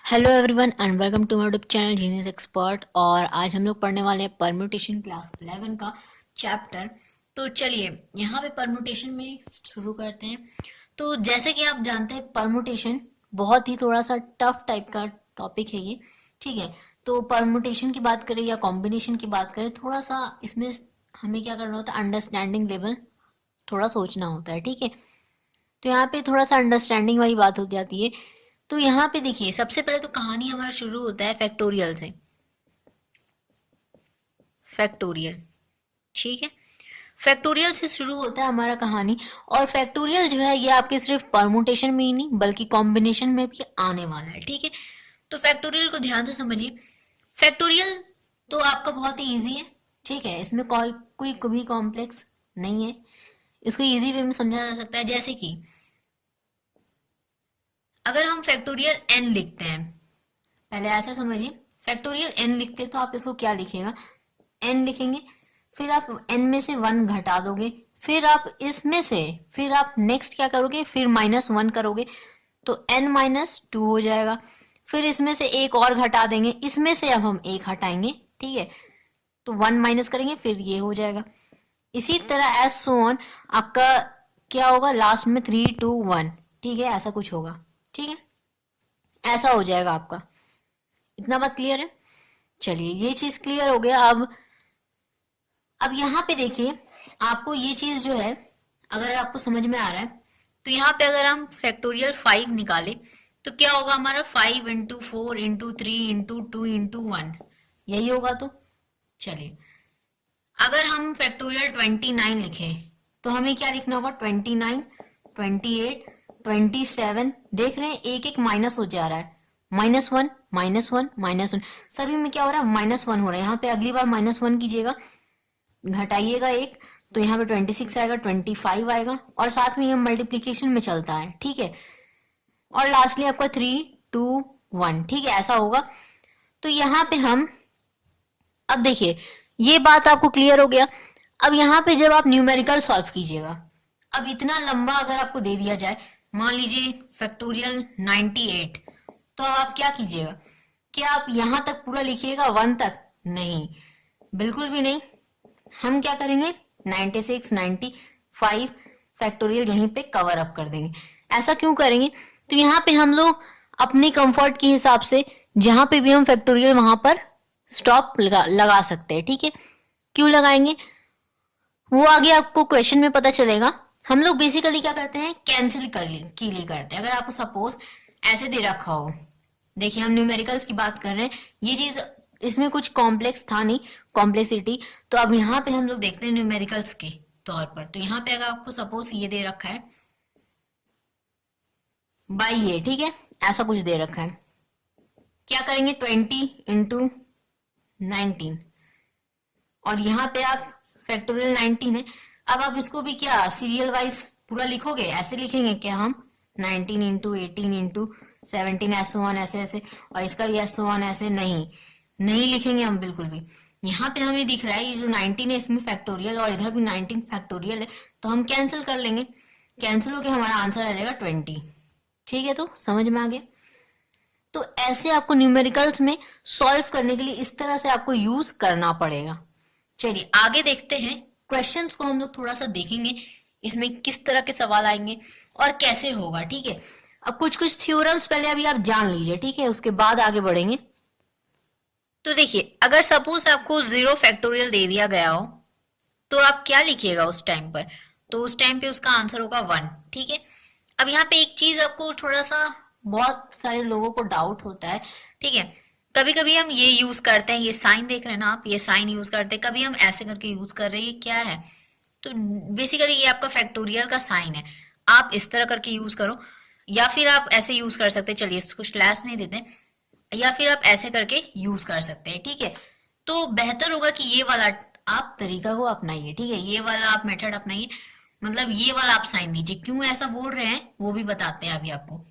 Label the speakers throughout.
Speaker 1: Hello everyone and welcome to my YouTube channel genius expert. और आज हम लोग पढ़ने वाले हैं परम्यूटेशन क्लास 11 का चैप्टर। तो चलिए यहाँ पे परम्यूटेशन में शुरू करते हैं। तो जैसे कि आप जानते हैं परम्यूटेशन बहुत ही थोड़ा सा टफ टाइप का टॉपिक है ये, ठीक है। तो परम्यूटेशन की बात करें या कॉम्बिनेशन की बात करें, थोड़ा सा इसमें हमें क्या करना होता है, अंडरस्टैंडिंग लेवल थोड़ा सोचना होता है, ठीक है। तो यहाँ पे थोड़ा सा अंडरस्टैंडिंग वाली बात हो जाती है। तो यहाँ पे देखिए सबसे पहले तो कहानी हमारा शुरू होता है फैक्टोरियल से। फैक्टोरियल, ठीक है। फैक्टोरियल से शुरू होता है हमारा कहानी। और फैक्टोरियल जो है ये आपके सिर्फ परमुटेशन में ही नहीं बल्कि कॉम्बिनेशन में भी आने वाला है, ठीक है। तो फैक्टोरियल को ध्यान से समझिए। फैक्टोरियल तो आपका बहुत ही इजी है, ठीक है। इसमें कोई भी कॉम्प्लेक्स नहीं है। इसको इजी वे में समझा जा सकता है, जैसे कि अगर हम फैक्टोरियल n लिखते हैं, पहले ऐसा समझिए, फैक्टोरियल n लिखते हैं तो आप इसको क्या लिखेगा, n लिखेंगे। फिर आप n में से 1 घटा दोगे, फिर आप इसमें से फिर आप नेक्स्ट क्या करोगे, फिर -1 करोगे तो n -2 हो जाएगा। फिर इसमें से एक और घटा देंगे, इसमें से अब हम एक हटाएंगे, ठीक है। तो 1 माइनस करेंगे, फिर ये हो जाएगा। इसी तरह एज सो ऑन आपका क्या होगा, लास्ट में 3 2 1, ठीक है, ऐसा कुछ होगा, ठीक है। ऐसा हो जाएगा आपका। इतना बात क्लियर है। चलिए ये चीज क्लियर हो गया। अब यहाँ पे देखिए, आपको ये चीज जो है अगर आपको समझ में आ रहा है तो यहाँ पे अगर हम फैक्टोरियल 5 निकाले तो क्या होगा हमारा, 5 इंटू 4 इंटू 3 इंटू 2 इंटू 1, यही होगा। तो चलिए अगर हम फैक्टोरियल 29 लिखे तो हमें क्या लिखना होगा, 29 28 27। देख रहे हैं एक एक माइनस हो जा रहा है, -1 -1 -1, सभी में क्या हो रहा है, -1 हो रहा है। यहाँ पे अगली बार -1 कीजिएगा, घटाइएगा एक, तो यहाँ पे 26 आएगा, 25 आएगा, और साथ में ये मल्टीप्लीकेशन में चलता है, ठीक है। और लास्टली आपका 3 2 1, ठीक है, ऐसा होगा। तो यहाँ पे हम, अब देखिए ये बात आपको क्लियर हो गया। अब यहाँ पे जब आप न्यूमेरिकल सॉल्व कीजिएगा, अब इतना लंबा अगर आपको दे दिया जाए, मान लीजिए फैक्टोरियल 98, तो अब आप क्या कीजिएगा, क्या आप यहां तक पूरा लिखिएगा 1 तक? नहीं, बिल्कुल भी नहीं। हम क्या करेंगे, 96 95 फैक्टोरियल यहीं पे कवर अप कर देंगे। ऐसा क्यों करेंगे, तो यहाँ पे हम लोग अपने कंफर्ट के हिसाब से जहां पे भी हम फैक्टोरियल वहां पर स्टॉप लगा सकते हैं, ठीक है। क्यों लगाएंगे वो आगे आपको क्वेश्चन में पता चलेगा। हम लोग बेसिकली क्या करते हैं, कैंसिल के लिए करते हैं। अगर आपको सपोज ऐसे दे रखा हो, देखिए हम न्यूमेरिकल्स की बात कर रहे हैं, ये चीज इसमें कुछ कॉम्प्लेक्स था नहीं, कॉम्प्लेक्सिटी। तो अब यहाँ पे हम लोग देखते हैं न्यूमेरिकल्स के तौर पर। तो यहाँ पे अगर आपको सपोज ये दे रखा है बाई ये, ठीक है, ऐसा कुछ दे रखा है, क्या करेंगे, 20 इंटू 19, और यहाँ पे आप फैक्टोरियल 19 है। अब आप इसको भी क्या सीरियल वाइज पूरा लिखोगे, ऐसे लिखेंगे क्या हम, 19 इंटू 18 इंटू 17 ऐसे वन ऐसे ऐसे, और इसका भी ऐसे वन ऐसे, नहीं नहीं लिखेंगे हम बिल्कुल भी। यहाँ पे हमें दिख रहा है ये जो 19 है इसमें फैक्टोरियल और इधर भी 19 फैक्टोरियल है, तो हम कैंसिल कर लेंगे। कैंसिल होकर हमारा आंसर आ जाएगा 20, ठीक है। तो समझ में आ गया। तो ऐसे आपको न्यूमेरिकल्स में सॉल्व करने के लिए इस तरह से आपको यूज करना पड़ेगा। चलिए आगे देखते हैं, क्वेश्चंस को हम लोग थोड़ा सा देखेंगे, इसमें किस तरह के सवाल आएंगे और कैसे होगा, ठीक है। अब कुछ कुछ थ्योरम्स पहले अभी आप जान लीजिए, ठीक है, उसके बाद आगे बढ़ेंगे। तो देखिए अगर सपोज आपको 0 फैक्टोरियल दे दिया गया हो तो आप क्या लिखिएगा उस टाइम पर, तो उस टाइम पे उसका आंसर होगा 1, ठीक है। अब यहाँ पे एक चीज आपको थोड़ा सा, बहुत सारे लोगों को डाउट होता है, ठीक है। कभी कभी हम ये यूज करते हैं, ये साइन देख रहे हैं ना आप, ये साइन यूज करते हैं, कभी हम ऐसे करके यूज कर रहे हैं, ये क्या है, तो बेसिकली ये आपका फैक्टोरियल का साइन है। आप इस तरह करके यूज करो, या फिर आप ऐसे यूज कर सकते हैं, चलिए कुछ क्लास नहीं देते, या फिर आप ऐसे करके यूज कर सकते हैं, ठीक है। तो बेहतर होगा कि ये वाला आप तरीका को अपनाइए, ठीक है, ये वाला आप मेथड अपनाइए, मतलब ये वाला आप साइन दीजिए। क्यों ऐसा बोल रहे हैं वो भी बताते हैं अभी आपको।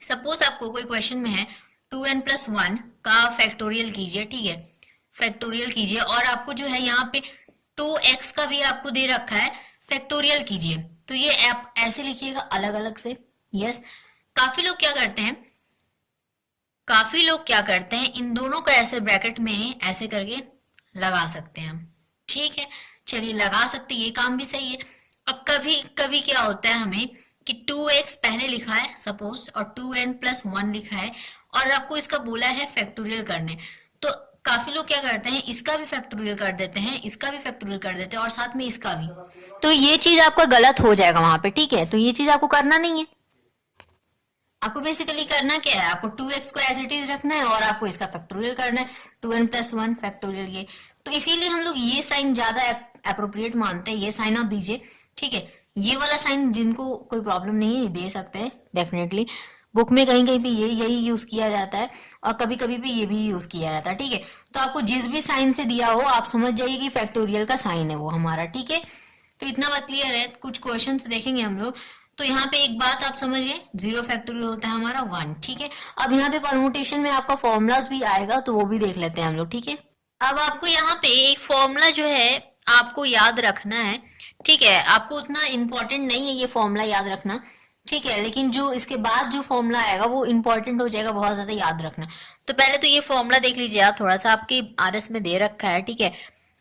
Speaker 1: सपोज आपको कोई क्वेश्चन में है 2n+1 का फैक्टोरियल कीजिए, ठीक है, फैक्टोरियल कीजिए, और आपको जो है यहाँ पे 2x का भी आपको दे रखा है, फैक्टोरियल कीजिए, तो ये आप ऐसे लिखिएगा अलग अलग से। यस, काफी लोग क्या करते हैं, काफी लोग क्या करते हैं, इन दोनों को ऐसे ब्रैकेट में ऐसे करके लगा सकते हैं हम, ठीक है। चलिए लगा सकते हैं, ये काम भी सही है। अब कभी कभी क्या होता है हमें कि 2x पहले लिखा है सपोज और 2n+1 लिखा है और आपको इसका बोला है फैक्टोरियल करने, तो काफी लोग क्या करते हैं, इसका भी फैक्टोरियल कर देते हैं, इसका भी फैक्टोरियल कर देते हैं और साथ में इसका भी। तो ये चीज आपका गलत हो जाएगा वहां पे, ठीक है। तो ये चीज आपको करना नहीं है। आपको बेसिकली करना क्या है, आपको 2x को एज इट इज रखना है और आपको इसका फैक्टोरियल करना है, 2n+1 फैक्टोरियल ये। तो इसीलिए हम लोग ये साइन ज्यादा अप्रोप्रिएट मानते हैं, ये साइन आप दीजिए, ठीक है। ये वाला साइन जिनको कोई प्रॉब्लम नहीं है दे सकते हैं डेफिनेटली, बुक में कहीं कहीं पे यही यूज किया जाता है और कभी कभी पे ये भी यूज किया जाता है, ठीक है। तो आपको जिस भी साइन से दिया हो आप समझ जाइए कि फैक्टोरियल का साइन है वो हमारा, ठीक है। तो इतना बात क्लियर है। कुछ क्वेश्चंस देखेंगे हम लोग। तो यहाँ पे एक बात आप समझ गए, 0 फैक्टोरियल होता है हमारा 1, ठीक है। अब यहाँ पे परमुटेशन में आपका फॉर्मूलाज भी आएगा तो वो भी देख लेते हैं हम लोग, ठीक है। अब आपको यहाँ पे एक फॉर्मूला जो है आपको याद रखना है, ठीक है। आपको उतना इम्पोर्टेंट नहीं है ये फॉर्मूला याद रखना, ठीक है, लेकिन जो इसके बाद जो फॉर्मूला आएगा वो इम्पोर्टेंट हो जाएगा, बहुत ज्यादा याद रखना। तो पहले तो ये फॉर्मूला देख लीजिए आप, थोड़ा सा आपके आरएस में दे रखा है, ठीक है।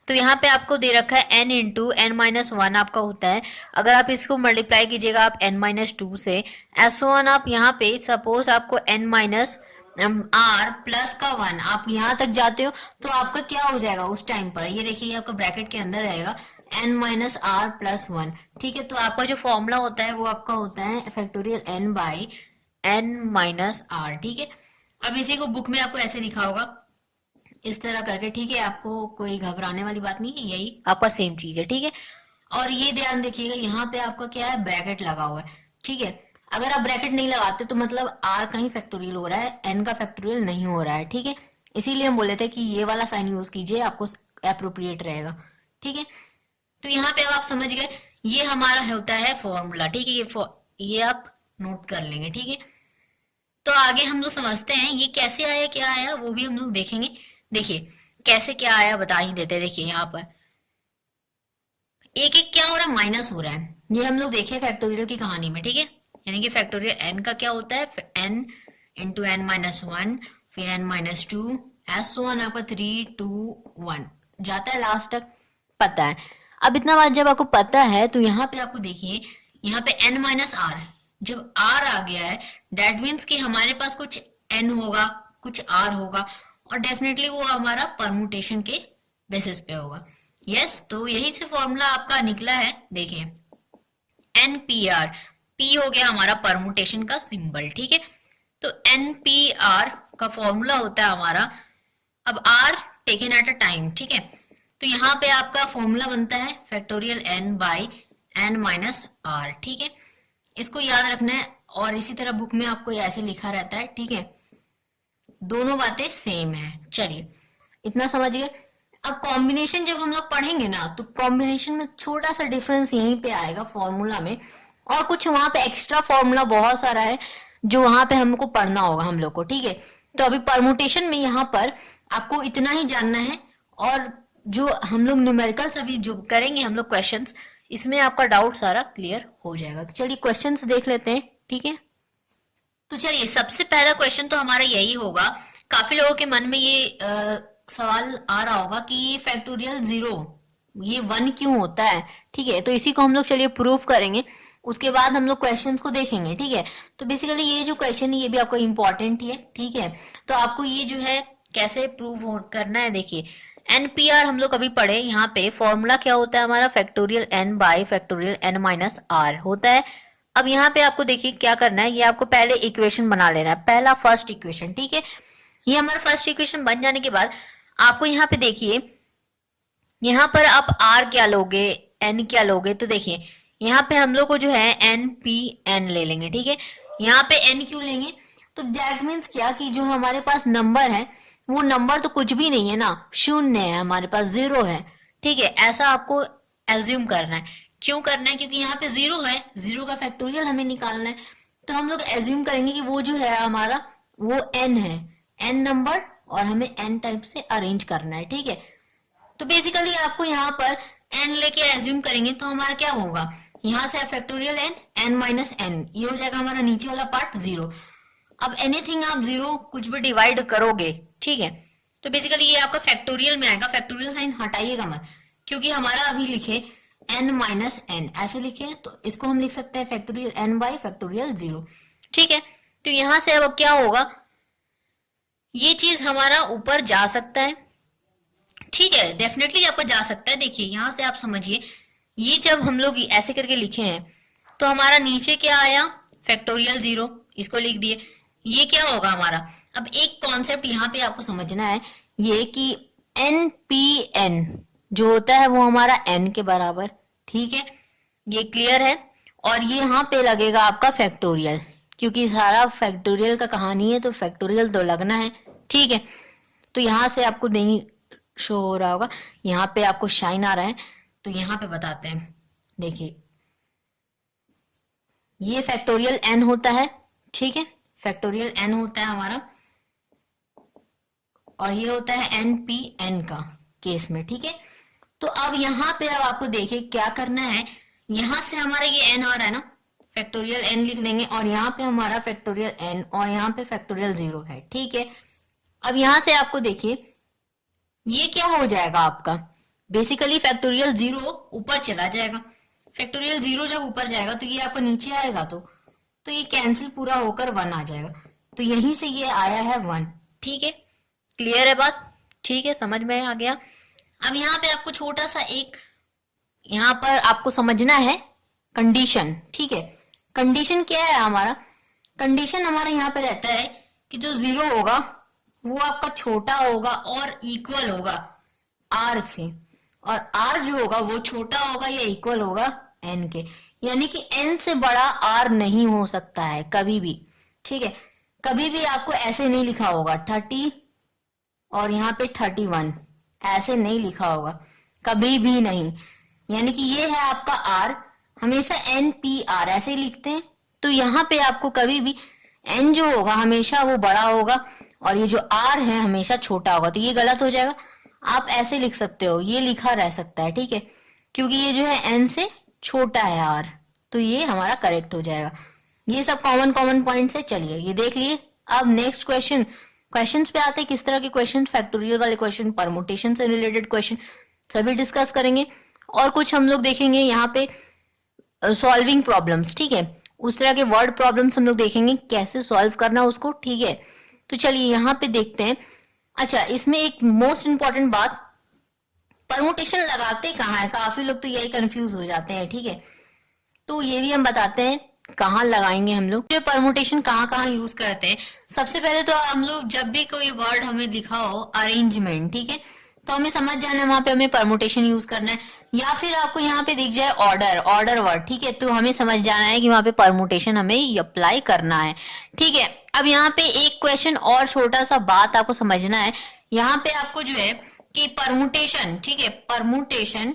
Speaker 1: तो यहाँ पे आपको दे रखा है n इंटू n-1 आपका होता है। अगर आप इसको मल्टीप्लाई कीजिएगा आप n-2 से, S1 आप यहाँ पे सपोज आपको n-r प्लस का 1 आप यहाँ तक जाते हो तो आपका क्या हो जाएगा उस टाइम पर, ये देखिए आपका ब्रैकेट के अंदर रहेगा n-r+1, ठीक है। तो आपका जो फॉर्मूला होता है वो आपका होता है फैक्टोरियल n/n-r, ठीक है। अब इसी को बुक में आपको ऐसे लिखा होगा इस तरह करके, ठीक है। आपको कोई घबराने वाली बात नहीं है, यही आपका सेम चीज है, ठीक है। और ये ध्यान रखिएगा यहाँ पे आपका क्या है, ब्रैकेट लगा हुआ है, ठीक है। अगर आप ब्रैकेट नहीं लगाते तो मतलब r का ही फैक्टोरियल हो रहा है, n का फैक्टोरियल नहीं हो रहा है, ठीक है। इसीलिए हम बोले थे कि ये वाला साइन यूज कीजिए, आपको अप्रोप्रिएट रहेगा, ठीक है। तो यहाँ पे अब आप समझ गए, ये हमारा होता है फॉर्मूला, ठीक है। ये आप नोट कर लेंगे, ठीक है। तो आगे हम लोग समझते हैं ये कैसे आया, क्या आया वो भी हम लोग देखेंगे। देखिए कैसे क्या आया बता ही देते हैं। देखिए यहाँ पर एक एक क्या हो रहा है, माइनस हो रहा है, ये हम लोग देखे फैक्टोरियल की कहानी में, ठीक है। यानी कि फैक्टोरियल n का क्या होता है, n इंटू n-1, फिर n-2, S1 आपका 3, 2, 1 जाता है लास्ट तक, पता है। अब इतना बात जब आपको पता है तो यहाँ पे आपको देखिए, यहाँ पे n-r, जब r आ गया है डेट मीन्स कि हमारे पास कुछ n होगा कुछ r होगा और डेफिनेटली वो हमारा परमुटेशन के बेसिस पे होगा। यस, तो यही से फॉर्मूला आपका निकला है। देखिए NPR, P हो गया हमारा परमुटेशन का सिंबल, ठीक है। तो NPR का फॉर्मूला होता है हमारा, अब R taken at a time, ठीक है। तो यहाँ पे आपका फॉर्मूला बनता है फैक्टोरियल n/n-r, ठीक है। इसको याद रखना है और इसी तरह बुक में आपको ऐसे लिखा रहता है, ठीक है। दोनों बातें सेम है। चलिए इतना समझ गए। अब कॉम्बिनेशन जब हम लोग पढ़ेंगे ना तो कॉम्बिनेशन में छोटा सा डिफरेंस यहीं पे आएगा फॉर्मूला में, और कुछ वहां पे एक्स्ट्रा फॉर्मूला बहुत सारा है जो वहां पे हमको पढ़ना होगा हम लोग को, ठीक है। तो अभी परमुटेशन में यहाँ पर आपको इतना ही जानना है, और जो हम लोग न्यूमेरिकल्स अभी जो करेंगे हम लोग क्वेश्चंस, इसमें आपका डाउट सारा क्लियर हो जाएगा। तो चलिए क्वेश्चंस देख लेते हैं, ठीक है। तो चलिए सबसे पहला क्वेश्चन तो हमारा यही होगा, काफी लोगों के मन में ये सवाल आ रहा होगा कि ये फैक्टोरियल 0 ये 1 क्यों होता है, ठीक है। तो इसी को हम लोग चलिए प्रूफ करेंगे, उसके बाद हम लोग क्वेश्चंस को देखेंगे, ठीक है। तो बेसिकली ये जो क्वेश्चन है ये भी आपको इम्पोर्टेंट है, ठीक है। तो आपको ये जो है कैसे प्रूव करना है, देखिए NPR हम लोग अभी पढ़े, यहाँ पे फॉर्मूला क्या होता है हमारा, फैक्टोरियल n/n-r होता है। अब यहाँ पे आपको देखिए क्या करना है, ये आपको पहले इक्वेशन बना लेना है, पहला फर्स्ट इक्वेशन, ठीक है। ये हमारा फर्स्ट इक्वेशन बन जाने के बाद आपको यहाँ पे देखिए, यहाँ पर आप r क्या लोगे, n क्या लोगे, तो देखिए यहाँ पे हम लोग को जो है NPN ले लेंगे, ठीक है। यहाँ पे n क्यों लेंगे, तो दैट मीन्स क्या कि जो हमारे पास नंबर है वो नंबर तो कुछ भी नहीं है ना, शून्य है, हमारे पास 0 है, ठीक है। ऐसा आपको एज्यूम करना है। क्यों करना है, क्योंकि यहाँ पे 0 है, 0 का फैक्टोरियल हमें निकालना है। तो हम लोग एज्यूम करेंगे कि वो जो है हमारा वो n है, n नंबर, और हमें n टाइप से अरेंज करना है, ठीक है। तो बेसिकली आपको यहाँ पर n लेके एज्यूम करेंगे तो हमारा क्या होगा, यहाँ से फैक्टोरियल n, n-n, ये हो जाएगा हमारा नीचे वाला पार्ट 0। अब एनीथिंग आप जीरो कुछ भी डिवाइड करोगे, ठीक है, तो बेसिकली ये आपका फैक्टोरियल में आएगा। फैक्टोरियल साइन हटाइएगा मत, क्योंकि हमारा अभी लिखे n माइनस एन ऐसे लिखे हैं, तो इसको हम लिख सकते हैं फैक्टोरियल n बाई फैक्टोरियल 0, ठीक है। तो यहां से अब क्या होगा, ये चीज हमारा ऊपर जा सकता है, ठीक है, डेफिनेटली आपका जा सकता है। देखिए यहां से आप समझिए, ये जब हम लोग ऐसे करके लिखे हैं तो हमारा नीचे क्या आया, फैक्टोरियल 0, इसको लिख दिए। ये क्या होगा हमारा, अब एक कॉन्सेप्ट यहाँ पे आपको समझना है, ये कि एन पी एन जो होता है वो हमारा एन के बराबर, ठीक है, ये क्लियर है। और ये यहाँ पे लगेगा आपका फैक्टोरियल, क्योंकि सारा फैक्टोरियल का कहानी है तो फैक्टोरियल तो लगना है, ठीक है। तो यहाँ से आपको नहीं शो हो रहा होगा, यहाँ पे आपको शाइन आ रहा है, तो यहाँ पे बताते हैं। देखिए ये फैक्टोरियल n होता है, ठीक है, फैक्टोरियल n होता है हमारा, और ये होता है एन पी एन का केस में, ठीक है। तो अब यहाँ पे अब आपको देखिए क्या करना है, यहां से हमारा ये n आ रहा है ना, फैक्टोरियल n लिख देंगे, और यहाँ पे हमारा फैक्टोरियल n, और यहाँ पे फैक्टोरियल 0 है, ठीक है। अब यहां से आपको देखिए ये क्या हो जाएगा आपका, बेसिकली फैक्टोरियल 0 ऊपर चला जाएगा। फैक्टोरियल 0 जब ऊपर जाएगा तो ये आपका नीचे आएगा, तो ये कैंसिल पूरा होकर 1 आ जाएगा, तो यहीं से ये आया है 1, ठीक है। क्लियर है बात, ठीक है, समझ में आ गया। अब यहाँ पे आपको छोटा सा एक यहाँ पर आपको समझना है कंडीशन, ठीक है। कंडीशन क्या है हमारा, कंडीशन हमारा यहाँ पे रहता है कि जो 0 होगा वो आपका छोटा होगा और इक्वल होगा r से, और r जो होगा वो छोटा होगा या इक्वल होगा n के, यानी कि n से बड़ा r नहीं हो सकता है कभी भी, ठीक है। कभी भी आपको ऐसे नहीं लिखा होगा 30 और यहाँ पे 31, ऐसे नहीं लिखा होगा कभी भी नहीं, यानी कि ये है आपका r, हमेशा n p r ऐसे ही लिखते हैं। तो यहाँ पे आपको कभी भी n जो होगा हमेशा वो बड़ा होगा और ये जो r है हमेशा छोटा होगा, तो ये गलत हो जाएगा। आप ऐसे लिख सकते हो, ये लिखा रह सकता है, ठीक है, क्योंकि ये जो है n से छोटा है r, तो ये हमारा करेक्ट हो जाएगा। ये सब कॉमन कॉमन पॉइंट्स है, चलिए ये देख लिए। अब नेक्स्ट क्वेश्चंस पे आते हैं, किस तरह के क्वेश्चन, फैक्टोरियल वाले क्वेश्चन, परमुटेशन से रिलेटेड क्वेश्चन सभी डिस्कस करेंगे, और कुछ हम लोग देखेंगे यहाँ पे सॉल्विंग प्रॉब्लम्स, ठीक है, उस तरह के वर्ड प्रॉब्लम्स हम लोग देखेंगे कैसे सॉल्व करना उसको, ठीक है। तो चलिए यहाँ पे देखते हैं। अच्छा, इसमें एक मोस्ट इंपॉर्टेंट बात, परमुटेशन लगाते कहाँ है, काफी लोग तो यही कंफ्यूज हो जाते हैं, ठीक है, तो ये भी हम बताते हैं कहाँ लगाएंगे हम लोग, जो परमुटेशन कहाँ कहाँ यूज करते हैं। सबसे पहले तो हम लोग जब भी कोई वर्ड हमें लिखा हो अरेंजमेंट, ठीक है, तो हमें समझ जाना है वहां पे हमें परमुटेशन यूज करना है, या फिर आपको यहाँ पे दिख जाए ऑर्डर वर्ड, ठीक है, तो हमें समझ जाना है कि वहां पे परमुटेशन हमें अप्लाई करना है, ठीक है। अब यहाँ पे एक क्वेश्चन और छोटा सा बात आपको समझना है, यहाँ पे आपको जो है कि परमुटेशन, ठीक है, परमुटेशन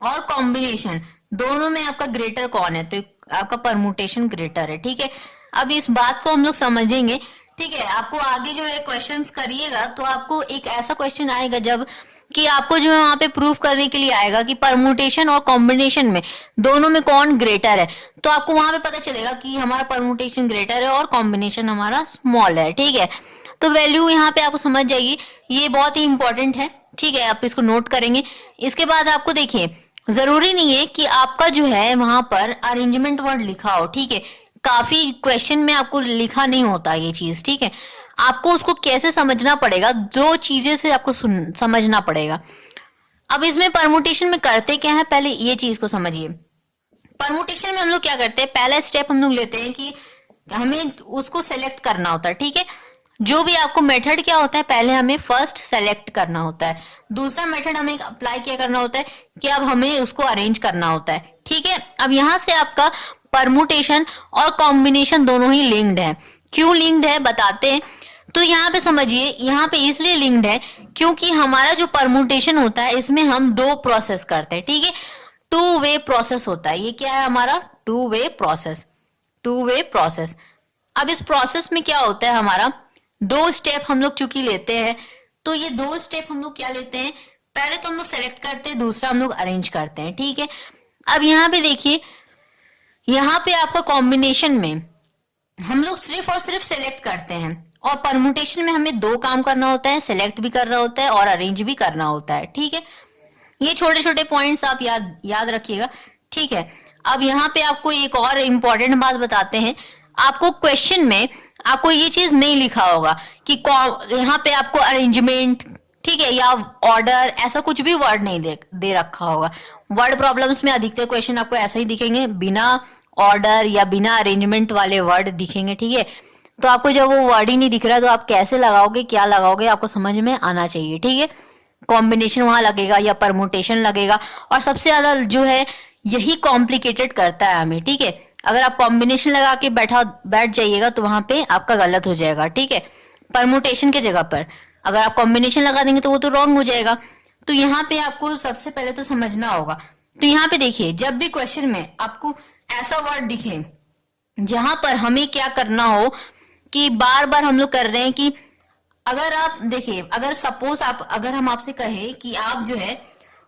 Speaker 1: और कॉम्बिनेशन दोनों में आपका ग्रेटर कौन है, तो आपका परमुटेशन ग्रेटर है, ठीक है। अब इस बात को हम लोग समझेंगे, ठीक है। आपको आगे जो है क्वेश्चंस करिएगा तो आपको एक ऐसा क्वेश्चन आएगा जब कि आपको जो है वहां पे प्रूफ करने के लिए आएगा कि परमुटेशन और कॉम्बिनेशन में दोनों में कौन ग्रेटर है, तो आपको वहां पे पता चलेगा कि हमारा परमुटेशन ग्रेटर है और कॉम्बिनेशन हमारा स्मॉल है, ठीक है। तो वैल्यू यहाँ पे आपको समझ जाएगी, ये बहुत ही इंपॉर्टेंट है, ठीक है, आप इसको नोट करेंगे। इसके बाद आपको देखिए, जरूरी नहीं है कि आपका जो है वहां पर अरेंजमेंट वर्ड लिखा हो, ठीक है, काफी क्वेश्चन में आपको लिखा नहीं होता ये चीज, ठीक है। आपको उसको कैसे समझना पड़ेगा, दो चीजें से आपको समझना पड़ेगा। अब इसमें परमुटेशन में करते क्या है, पहले ये चीज को समझिए। परमुटेशन में हम लोग क्या करते हैं, पहला स्टेप हम लोग लेते हैं कि हमें उसको सेलेक्ट करना होता है, ठीक है। जो भी आपको मेथड क्या होता है, पहले हमें फर्स्ट सेलेक्ट करना होता है, दूसरा मेथड हमें अप्लाई क्या करना होता है कि अब हमें उसको अरेंज करना होता है, ठीक है। अब यहां से आपका परमुटेशन और कॉम्बिनेशन दोनों ही लिंक्ड है। क्यों लिंक्ड है बताते हैं, तो यहाँ पे समझिए, यहाँ पे इसलिए लिंक्ड है क्योंकि हमारा जो परमुटेशन होता है इसमें हम दो प्रोसेस करते हैं, ठीक है, टू वे प्रोसेस होता है। ये क्या है हमारा टू वे प्रोसेस। अब इस प्रोसेस में क्या होता है, हमारा दो स्टेप हम लोग चूंकि लेते हैं, तो ये दो स्टेप हम लोग क्या लेते हैं, पहले तो हम लोग सेलेक्ट करते हैं, दूसरा हम लोग अरेंज करते हैं, ठीक है। अब यहाँ पे देखिए, यहाँ पे आपका कॉम्बिनेशन में हम लोग सिर्फ और सिर्फ सेलेक्ट करते हैं, और परमुटेशन में हमें दो काम करना होता है, सेलेक्ट भी करना होता है और अरेंज भी करना होता है, ठीक है। ये छोटे छोटे पॉइंट्स आप याद याद रखिएगा, ठीक है। अब यहाँ पे आपको एक और इम्पोर्टेंट बात बताते हैं। आपको क्वेश्चन में आपको ये चीज नहीं लिखा होगा कि यहाँ पे आपको अरेंजमेंट, ठीक है, या ऑर्डर, ऐसा कुछ भी वर्ड नहीं दे रखा होगा। वर्ड प्रॉब्लम्स में अधिकतर क्वेश्चन आपको ऐसा ही दिखेंगे, बिना ऑर्डर या बिना अरेंजमेंट वाले वर्ड दिखेंगे, ठीक है। तो आपको जब वो वर्ड ही नहीं दिख रहा तो आप कैसे लगाओगे, क्या लगाओगे, आपको समझ में आना चाहिए, ठीक है। कॉम्बिनेशन वहां लगेगा या परमुटेशन लगेगा, और सबसे ज्यादा जो है यही कॉम्प्लिकेटेड करता है हमें, ठीक है। अगर आप कॉम्बिनेशन लगा के बैठ जाइएगा तो वहां पे आपका गलत हो जाएगा, ठीक है। परमुटेशन के जगह पर अगर आप कॉम्बिनेशन लगा देंगे तो वो तो रॉन्ग हो जाएगा। तो यहाँ पे आपको सबसे पहले तो समझना होगा। तो यहाँ पे देखिए, जब भी क्वेश्चन में आपको ऐसा वर्ड दिखे जहां पर हमें क्या करना हो कि बार बार हम लोग कर रहे हैं कि अगर आप देखिए, अगर सपोज अगर हम आपसे कहे कि आप जो है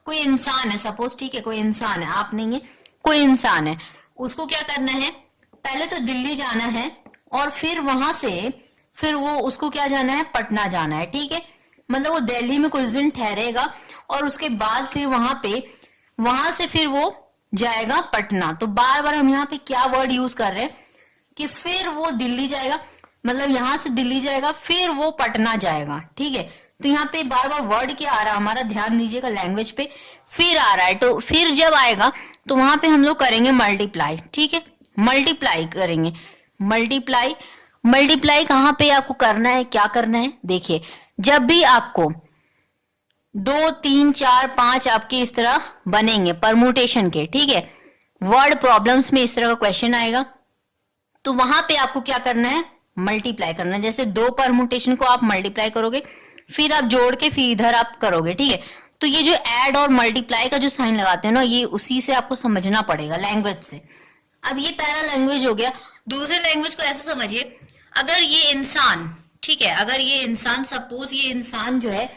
Speaker 1: कोई इंसान है, सपोज, ठीक है, कोई इंसान है, आप नहीं है, कोई इंसान है, उसको क्या करना है, पहले तो दिल्ली जाना है और फिर वहां से फिर वो उसको क्या जाना है, पटना जाना है, ठीक है। मतलब वो दिल्ली में कुछ दिन ठहरेगा और उसके बाद फिर वहां से फिर वो जाएगा पटना। तो बार बार हम यहाँ पे क्या वर्ड यूज कर रहे हैं कि फिर वो दिल्ली जाएगा, मतलब यहां से दिल्ली जाएगा फिर वो पटना जाएगा, ठीक है। तो यहाँ पे बार बार वर्ड क्या आ रहा है, हमारा ध्यान दीजिएगा लैंग्वेज पे, फिर आ रहा है। तो फिर जब आएगा तो वहां पे हम लोग करेंगे मल्टीप्लाई, ठीक है, मल्टीप्लाई करेंगे। मल्टीप्लाई मल्टीप्लाई कहाँ पे आपको करना है, क्या करना है, देखिए, जब भी आपको 2 3 4 5 आपके इस तरह बनेंगे परमुटेशन के, ठीक है, वर्ड प्रॉब्लम्स में इस तरह का क्वेश्चन आएगा, तो वहां पे आपको क्या करना है, मल्टीप्लाई करना है। जैसे 2 परमुटेशन को आप मल्टीप्लाई करोगे, फिर आप जोड़ के फिर इधर आप करोगे, ठीक है। तो ये जो ऐड और मल्टीप्लाई का जो साइन लगाते हैं ना, ये उसी से आपको समझना पड़ेगा लैंग्वेज से। अब ये पहला लैंग्वेज हो गया। दूसरे लैंग्वेज को ऐसे समझिए, अगर ये इंसान, ठीक है, अगर ये इंसान, सपोज ये इंसान जो है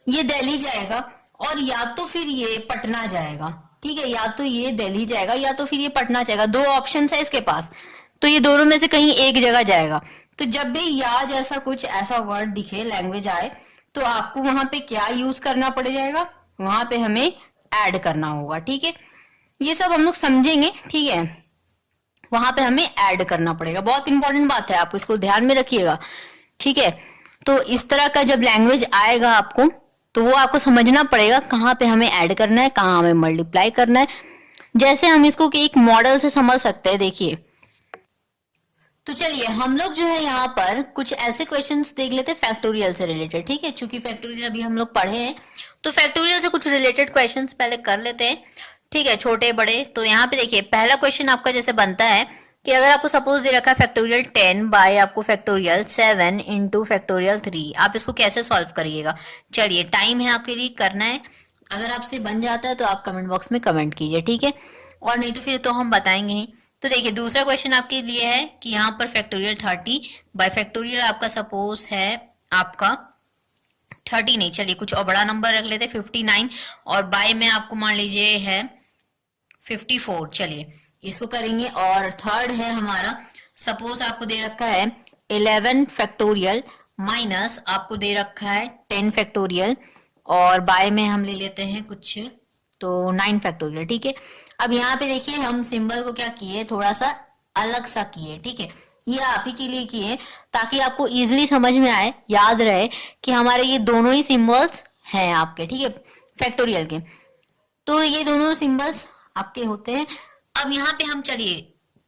Speaker 1: ये दिल्ली जाएगा और या तो फिर ये पटना जाएगा, ठीक है, या तो ये दिल्ली जाएगा या तो फिर ये पटना जाएगा, 2 ऑप्शन है इसके पास, तो ये दोनों में से कहीं एक जगह जाएगा। तो जब भी या जैसा कुछ ऐसा वर्ड दिखे, लैंग्वेज आए, तो आपको वहां पे क्या यूज करना पड़ जाएगा, वहां पे हमें ऐड करना होगा, ठीक है। ये सब हम लोग समझेंगे, ठीक है, वहां पे हमें ऐड करना पड़ेगा। बहुत इंपॉर्टेंट बात है, आप इसको ध्यान में रखिएगा, ठीक है। तो इस तरह का जब लैंग्वेज आएगा आपको, तो वो आपको समझना पड़ेगा कहाँ पे हमें ऐड करना है, कहाँ हमें मल्टीप्लाई करना है। जैसे हम इसको एक मॉडल से समझ सकते हैं, देखिए। तो चलिए हम लोग जो है यहाँ पर कुछ ऐसे क्वेश्चंस देख लेते हैं फैक्टोरियल से रिलेटेड, ठीक है। चूंकि फैक्टोरियल अभी हम लोग पढ़े हैं, तो फैक्टोरियल से कुछ रिलेटेड क्वेश्चंस पहले कर लेते हैं, ठीक है, छोटे बड़े। तो यहाँ पे देखिए, पहला क्वेश्चन आपका जैसे बनता है कि अगर आपको सपोज दे रखा है फैक्टोरियल 10 बाय आपको फैक्टोरियल 7 इंटू फैक्टोरियल 3, आप इसको कैसे सॉल्व करिएगा। चलिए, टाइम है आपके लिए, करना है। अगर आपसे बन जाता है तो आप कमेंट बॉक्स में कमेंट कीजिए, ठीक है, और नहीं तो फिर तो हम बताएंगे ही। तो देखिए, दूसरा क्वेश्चन आपके लिए है कि यहाँ पर फैक्टोरियल 30 बाय फैक्टोरियल आपका सपोज है आपका 30 नहीं, चलिए कुछ और बड़ा नंबर रख लेते, 59, और बाय में आपको मान लीजिए है 54। चलिए इसको करेंगे। और थर्ड है हमारा, सपोज आपको दे रखा है 11 फैक्टोरियल माइनस आपको दे रखा है 10 फैक्टोरियल, और बाय में हम ले लेते हैं कुछ तो 9 फैक्टोरियल, ठीक है। अब यहाँ पे देखिए, हम सिंबल को क्या किए, थोड़ा सा अलग सा किए, ठीक है, ये आप ही के लिए किए ताकि आपको इजीली समझ में आए, याद रहे कि हमारे ये दोनों ही सिंबल्स हैं आपके, ठीक है, फैक्टोरियल के। तो ये दोनों सिंबल्स आपके होते हैं। अब यहाँ पे हम चलिए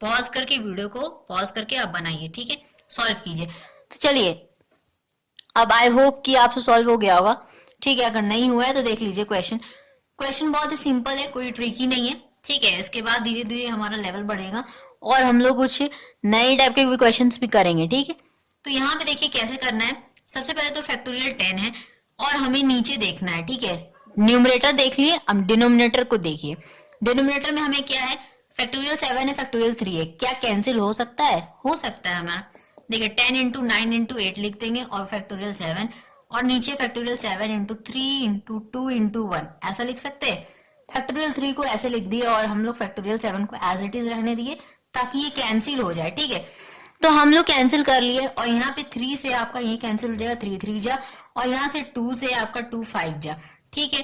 Speaker 1: पॉज करके, वीडियो को पॉज करके आप बनाइए, ठीक है, सॉल्व कीजिए। तो चलिए, अब आई होप कि आपसे सॉल्व हो गया होगा, ठीक है। अगर नहीं हुआ है तो देख लीजिए क्वेश्चन बहुत ही सिंपल है, कोई ट्रिकी नहीं है, ठीक है। इसके बाद धीरे धीरे हमारा लेवल बढ़ेगा और हम लोग कुछ नए टाइप के क्वेश्चन भी करेंगे, ठीक है। तो यहाँ पे देखिए कैसे करना है। सबसे पहले तो फैक्टोरियल 10 है और हमें नीचे देखना है, ठीक है। न्यूमरेटर देख लिए, अब डिनोमिनेटर को देखिए। डिनोमिनेटर में हमें क्या है, फैक्टोरियल 7 है, फैक्टोरियल 3 है, क्या कैंसिल हो सकता है, हो सकता है हमारा। देखिए 10 इंटू 9 इंटू 8 लिख देंगे और फैक्टोरियल 7, और नीचे फैक्टोरियल 7 इंटू 3 इंटू 2 इंटू 1 ऐसा लिख सकते हैं। फैक्टोरियल 3 को ऐसे लिख दिए और हम लोग फैक्टोरियल 7 को एज इट इज रहने दिए ताकि ये कैंसिल हो जाए, ठीक है। तो हम लोग कैंसिल कर लिए और यहाँ पे 3 से आपका ये कैंसिल हो जाएगा, 3 3 जा, और यहाँ से 2 से आपका 2 5 जा, ठीक है।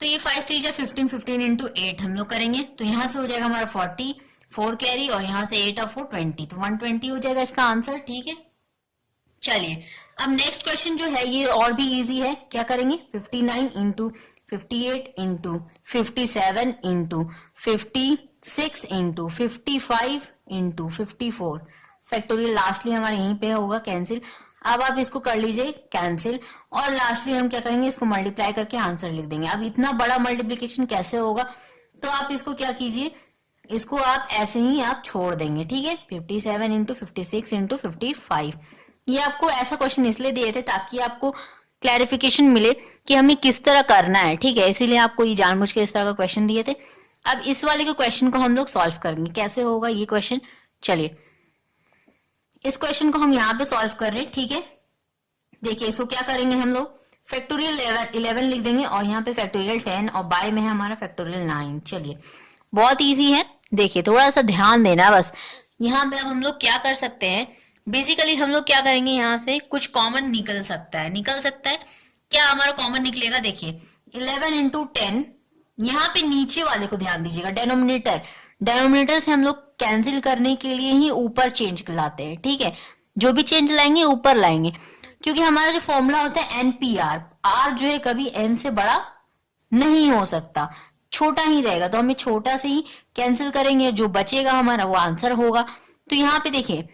Speaker 1: तो ये 5 3 जा 15, 15 इंटू 8 हम लोग करेंगे, तो यहाँ से हो जाएगा हमारा 40, 4 कैरी, और यहाँ से 8 और 4 20, तो 120 हो जाएगा इसका आंसर, ठीक है। चलिए अब नेक्स्ट क्वेश्चन जो है ये और भी इजी है, क्या करेंगे, 59 into 58 into 57 into 56 into 55 into 54, factorial lastly हमारे यहीं पे होगा कैंसिल। अब आप इसको कर लीजिए कैंसिल, और लास्टली हम क्या करेंगे, इसको मल्टीप्लाई करके आंसर लिख देंगे। अब इतना बड़ा मल्टीप्लीकेशन कैसे होगा, तो आप इसको क्या कीजिए, इसको आप ऐसे ही आप छोड़ देंगे, ठीक है। 57 इंटू 56 इंटू 55, ये आपको ऐसा क्वेश्चन इसलिए दिए थे ताकि आपको क्लैरिफिकेशन मिले कि हमें किस तरह करना है, ठीक है, इसीलिए आपको ये जानबूझ के इस तरह का क्वेश्चन दिए थे। अब इस वाले के क्वेश्चन को हम लोग सॉल्व करेंगे, कैसे होगा ये क्वेश्चन, चलिए इस क्वेश्चन को हम यहाँ पे सॉल्व कर रहे हैं, ठीक है। देखिए इसको क्या करेंगे, हम लोग फैक्टोरियल 11 लिख देंगे, और यहाँ पे फैक्टोरियल 10, और बाय में है हमारा फैक्टोरियल 9। चलिए बहुत इजी है, देखिए थोड़ा सा ध्यान देना बस। यहाँ पे अब हम लोग क्या कर सकते हैं, बेसिकली हम लोग क्या करेंगे, यहाँ से कुछ कॉमन निकल सकता है, क्या हमारा कॉमन निकलेगा, देखिए 11 इंटू 10, यहाँ पे नीचे वाले को ध्यान दीजिएगा, डेनोमिनेटर से हम लोग कैंसिल करने के लिए ही ऊपर चेंज लाते हैं, ठीक है, जो भी चेंज लाएंगे ऊपर लाएंगे, क्योंकि हमारा जो फॉर्मूला होता है NPR, R जो है कभी N से बड़ा नहीं हो सकता, छोटा ही रहेगा, तो हमें छोटा से ही कैंसिल करेंगे, जो बचेगा हमारा वो आंसर होगा। तो यहाँ पे देखिए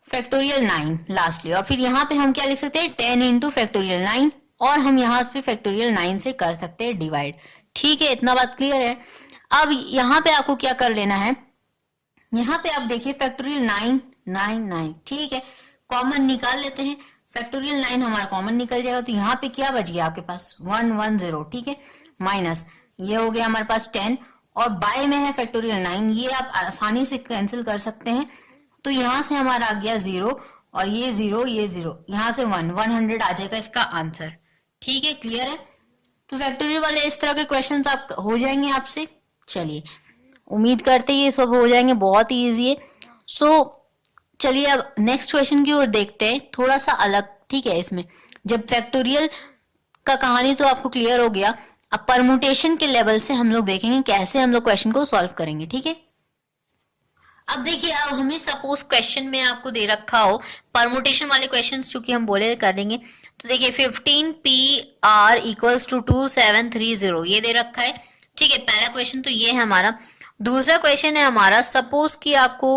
Speaker 1: फैक्टोरियल 9 लास्टली, और फिर यहाँ पे हम क्या लिख सकते हैं, 10 इंटू फैक्टोरियल 9, और हम यहाँ पे फैक्टोरियल 9 से कर सकते हैं डिवाइड, ठीक है, इतना बात क्लियर है। अब यहाँ पे आपको क्या कर लेना है, यहाँ पे आप देखिए फैक्टोरियल 9 9 9, ठीक है, कॉमन निकाल लेते हैं, फैक्टोरियल 9 हमारा कॉमन निकल जाएगा, तो यहाँ पे क्या बच गया आपके पास 1 1 0, ठीक है, माइनस ये हो गया हमारे पास 10, और बाय में है फैक्टोरियल 9, ये आप आसानी से कैंसिल कर सकते हैं, तो यहाँ से हमारा आ गया 0, और ये 0 ये 0, यहाँ से 100 आ जाएगा इसका आंसर, ठीक है, क्लियर है। तो फैक्टोरियल वाले इस तरह के क्वेश्चंस आप हो जाएंगे आपसे। चलिए उम्मीद करते हैं ये सब हो जाएंगे, बहुत ही ईजी है। सो चलिए अब नेक्स्ट क्वेश्चन की ओर देखते हैं, थोड़ा सा अलग, ठीक है। इसमें जब फैक्टोरियल का कहानी तो आपको क्लियर हो गया, अब परमुटेशन के लेवल से हम लोग देखेंगे कैसे हम लोग क्वेश्चन को सॉल्व करेंगे, ठीक है। अब देखिए अब हमें सपोज क्वेश्चन में आपको दे रखा हो परमुटेशन वाले क्वेश्चंस, चूंकि हम बोले कर देंगे, तो देखिए 15PR इक्वल्स टू 2730 ये दे रखा है, ठीक है, पहला क्वेश्चन तो ये है हमारा। दूसरा क्वेश्चन है हमारा, सपोज कि आपको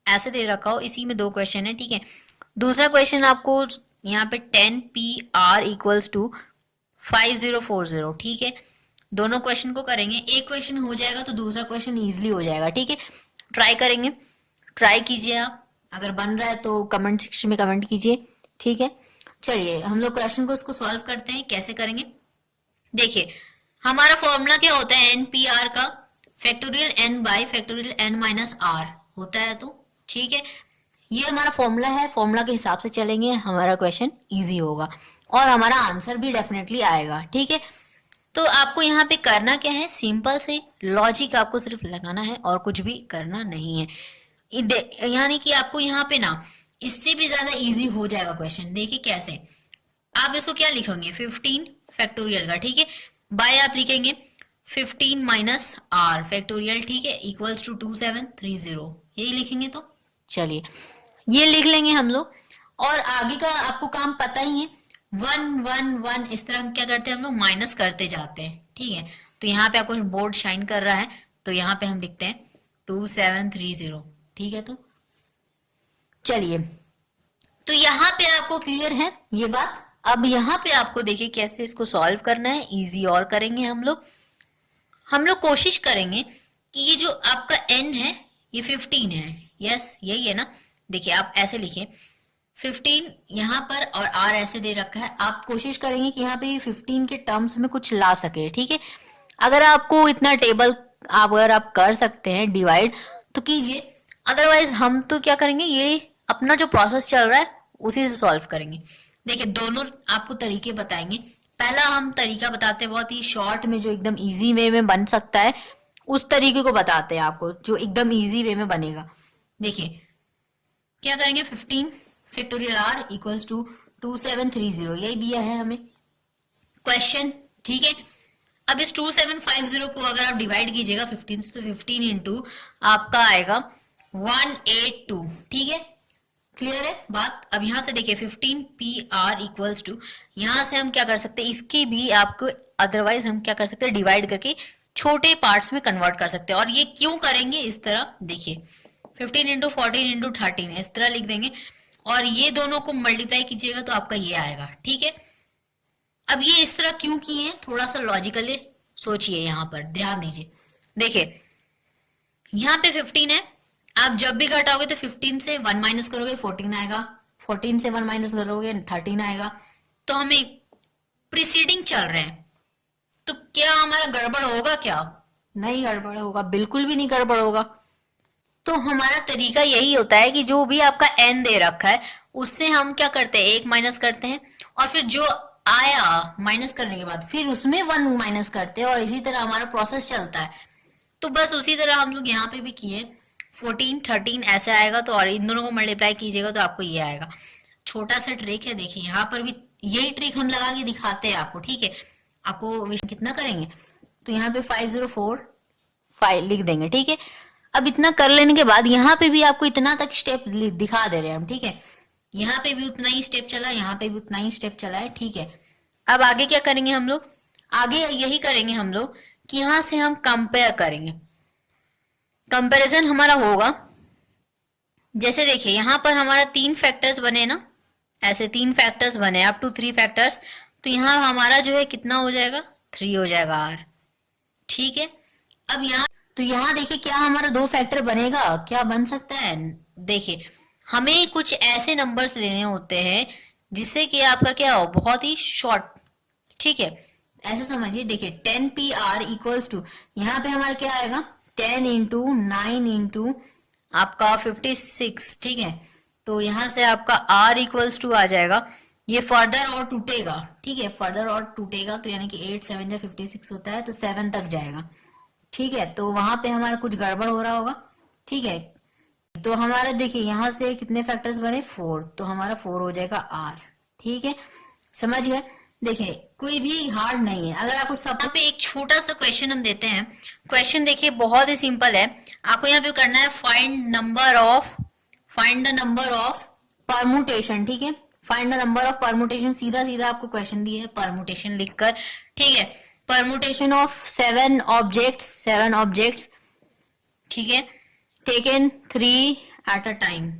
Speaker 1: ऐसे दे रखा हो, इसी में दो क्वेश्चन है, ठीक है। दूसरा क्वेश्चन आपको यहाँ पे 10PR इक्वल्स टू 5040, ठीक है, दोनों क्वेश्चन को करेंगे, एक क्वेश्चन हो जाएगा तो दूसरा क्वेश्चन इजिली हो जाएगा, ठीक है। ट्राई करेंगे, ट्राई कीजिए आप, अगर बन रहा है तो कमेंट सेक्शन में कमेंट कीजिए, ठीक है। चलिए हम लोग क्वेश्चन को इसको सॉल्व करते हैं, कैसे करेंगे, देखिए हमारा फॉर्मूला क्या होता है NPR का, factorial n by factorial n minus r होता है, तो ठीक है, ये हमारा फॉर्मूला है, फॉर्मूला के हिसाब से चलेंगे, हमारा क्वेश्चन इजी होगा और हमारा आंसर भी डेफिनेटली आएगा, ठीक है। तो आपको यहाँ पे करना क्या है, सिंपल से लॉजिक आपको सिर्फ लगाना है और कुछ भी करना नहीं है, यानी कि आपको यहाँ पे ना इससे भी ज्यादा इजी हो जाएगा क्वेश्चन। देखिए कैसे, आप इसको क्या लिखेंगे 15 फैक्टोरियल का, ठीक है, बाय आप लिखेंगे 15 माइनस r फैक्टोरियल, ठीक है, इक्वल्स टू 2730, यही लिखेंगे। तो चलिए ये लिख लेंगे हम लोग, और आगे का आपको काम पता ही है, 1 1 1 इस तरह क्या करते हैं हम लोग, माइनस करते जाते हैं, ठीक है। तो यहाँ पे आपको बोर्ड शाइन कर रहा है, तो यहाँ पे हम लिखते हैं 2730, ठीक है। तो चलिए, तो यहाँ पे आपको क्लियर है ये बात। अब यहाँ पे आपको देखिए कैसे इसको सॉल्व करना है, इजी और करेंगे हम लोग कोशिश करेंगे कि ये जो आपका n है ये 15 है, यस यही है ना। देखिए आप ऐसे लिखिए 15 यहाँ पर और r ऐसे दे रखा है, आप कोशिश करेंगे कि यहाँ पे ये 15 के टर्म्स में कुछ ला सके, ठीक है। अगर आपको इतना टेबल अगर आप कर सकते हैं डिवाइड तो कीजिए, अदरवाइज हम तो क्या करेंगे, ये अपना जो प्रोसेस चल रहा है उसी से सॉल्व करेंगे। देखिए दोनों आपको तरीके बताएंगे, पहला हम तरीका बताते हैं बहुत ही शॉर्ट में, जो एकदम इजी वे में बन सकता है, उस तरीके को बताते हैं आपको जो एकदम इजी वे में बनेगा। देखिए क्या करेंगे, 15 फैक्टोरियल आर इक्वल्स टू 2730, यही दिया है हमें क्वेश्चन, ठीक है। अब इस 2750 को अगर आप डिवाइड कीजिएगा 15 से, तो 15 इंटू आपका आएगा 182, ठीक है। क्लियर है बात। अब यहां से देखिए 15 पी आर इक्वल्स टू, यहां से हम क्या कर सकते हैं, इसकी भी आपको अदरवाइज हम क्या कर सकते हैं, डिवाइड करके छोटे पार्ट्स में कन्वर्ट कर सकते हैं। और ये क्यों करेंगे इस तरह, देखिए 15 इंटू 14 इंटू 13 इस तरह लिख देंगे, और ये दोनों को मल्टीप्लाई कीजिएगा तो आपका ये आएगा, ठीक है। अब ये इस तरह क्यों किए हैं, थोड़ा सा लॉजिकली सोचिए, यहां पर ध्यान दीजिए। देखिए यहाँ पे 15 है, आप जब भी घटाओगे तो 15 से 1 माइनस करोगे 14 आएगा, 14 से 1 माइनस करोगे 13 आएगा। तो हमें प्रीसीडिंग चल रहे हैं, तो क्या हमारा गड़बड़ होगा क्या, नहीं गड़बड़ होगा, बिल्कुल भी नहीं गड़बड़ होगा। तो हमारा तरीका यही होता है कि जो भी आपका n दे रखा है उससे हम क्या करते हैं, 1 माइनस करते हैं, और फिर जो आया माइनस करने के बाद फिर उसमें 1 माइनस करते हैं, और इसी तरह हमारा प्रोसेस चलता है। तो बस उसी तरह हम लोग यहाँ पे भी किए, 14 13 ऐसे आएगा, तो और इन दोनों को मल्टीप्लाई कीजिएगा तो आपको ये आएगा। छोटा सा ट्रिक है, देखिए यहाँ पर भी यही ट्रिक हम लगा के दिखाते हैं आपको, ठीक है। आपको कितना करेंगे, तो यहाँ पे 5045 लिख देंगे, ठीक है। अब इतना कर लेने के बाद यहाँ पे भी आपको इतना तक स्टेप दिखा दे रहे हैं हम, ठीक है। यहाँ पे भी उतना ही स्टेप चला, यहाँ पे भी उतना ही स्टेप चला है, ठीक है। अब आगे क्या करेंगे हम लोग, आगे यही करेंगे हम लोग कि यहां से हम कंपेयर करेंगे। कंपैरिजन हमारा होगा, जैसे देखिए यहां पर हमारा 3 फैक्टर्स बने ना, ऐसे 3 फैक्टर्स बने अप टू 3 फैक्टर्स, तो यहां हमारा जो है कितना हो जाएगा, 3 हो जाएगा आर, ठीक है। अब यहाँ तो यहाँ देखिए क्या हमारा 2 फैक्टर बनेगा, क्या बन सकता है, देखिए हमें कुछ ऐसे नंबर्स लेने होते हैं जिससे कि आपका क्या हो, बहुत ही शॉर्ट, ठीक है। ऐसे समझिए, देखिए 10 पी आर इक्वल्स टू, यहाँ पे हमारा क्या आएगा, 10 इंटू 9 इंटू आपका 56, ठीक है। तो यहाँ से आपका आर इक्वल्स टू आ जाएगा, ये फर्दर और टूटेगा, ठीक है, फर्दर और टूटेगा, तो यानी कि 8 7 या 56 होता है, तो 7 तक जाएगा, ठीक है। तो वहां पे हमारा कुछ गड़बड़ हो रहा होगा, ठीक है। तो हमारा देखिए यहाँ से कितने फैक्टर्स बने, 4, तो हमारा 4 हो जाएगा आर, ठीक है, समझ गए। देखिए कोई भी हार्ड नहीं है, अगर आपको सब पे एक छोटा सा क्वेश्चन हम देते हैं, क्वेश्चन देखिए बहुत ही सिंपल है, आपको यहाँ पे करना है find the number of permutation, ठीक है। Find the number of permutation, सीधा सीधा आपको क्वेश्चन दिया है परमुटेशन लिखकर, ठीक है। परमुटेशन ऑफ 7 ऑब्जेक्ट्स, ठीक है, टेकन 3 एट अ टाइम,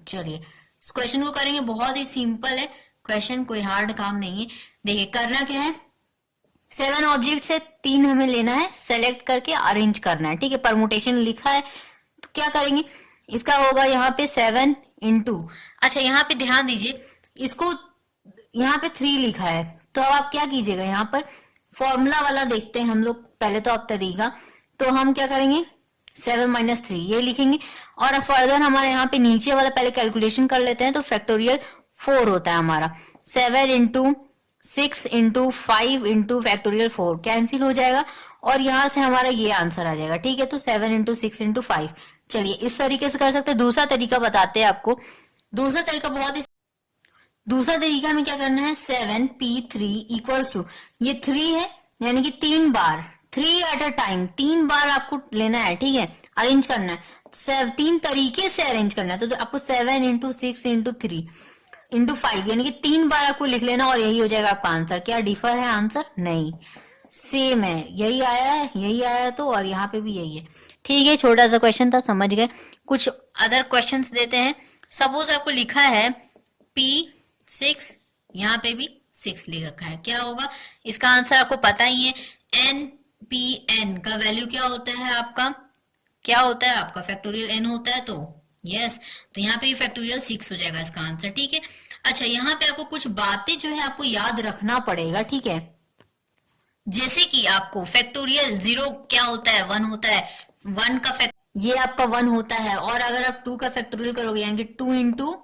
Speaker 1: चलिए इस क्वेश्चन को करेंगे, बहुत ही सिंपल है क्वेश्चन, कोई हार्ड काम नहीं है। देखिए करना क्या है, 7 ऑब्जेक्ट से 3 हमें लेना है, सेलेक्ट करके अरेंज करना है, ठीक है। परमुटेशन लिखा है तो क्या करेंगे, इसका होगा यहाँ पे 7 इंटू, अच्छा यहाँ पे ध्यान दीजिए, इसको यहाँ पे 3 लिखा है, तो अब आप क्या कीजिएगा, यहाँ पर फॉर्मूला वाला देखते हैं हम लोग पहले, तो अब तरीका, तो हम क्या करेंगे 7 माइनस 3 ये लिखेंगे, और फर्दर हमारे यहाँ पे नीचे वाला पहले कैलकुलेशन कर लेते हैं, तो फैक्टोरियल 4 होता है हमारा, 7 into 6 into 5 into factorial 4 cancel हो जाएगा, और यहाँ से हमारा ये आंसर आ जाएगा, ठीक है। तो 7 इंटू 6 इंटू 5, चलिए इस तरीके से कर सकते हैं। दूसरा तरीका बताते हैं आपको, दूसरा तरीका में क्या करना है, 7p3 इक्वल्स टू, ये 3 है यानी कि 3 बार, 3 एट अ टाइम, 3 बार आपको लेना है, ठीक है, अरेंज करना है, 3 तरीके से अरेंज करना है, तो आपको 7 इंटू 6 इंटू 3 इंटू 5 यानी कि 3 बार आपको लिख लेना, और यही हो जाएगा आपका आंसर। क्या डिफर है आंसर, नहीं, सेम है, यही आया तो, और यहाँ पे भी यही है, ठीक है। छोटा सा क्वेश्चन था, समझ गए। कुछ अदर क्वेश्चंस देते हैं, सपोज आपको लिखा है P6, यहाँ पे भी 6 लिख रखा है, क्या होगा इसका आंसर आपको पता ही है, NPN का वैल्यू क्या होता है आपका, क्या होता है आपका फैक्टोरियल n होता है, तो यस, तो यहाँ पे फैक्टोरियल 6 हो जाएगा इसका आंसर, ठीक है। अच्छा यहाँ पे आपको कुछ बातें जो है आपको याद रखना पड़ेगा, ठीक है। जैसे कि आपको फैक्टोरियल 0 क्या होता है, 1 होता है, 1 का ये आपका 1 होता है, और अगर आप 2 का फैक्टोरियल करोगे यानी कि 2 इंटू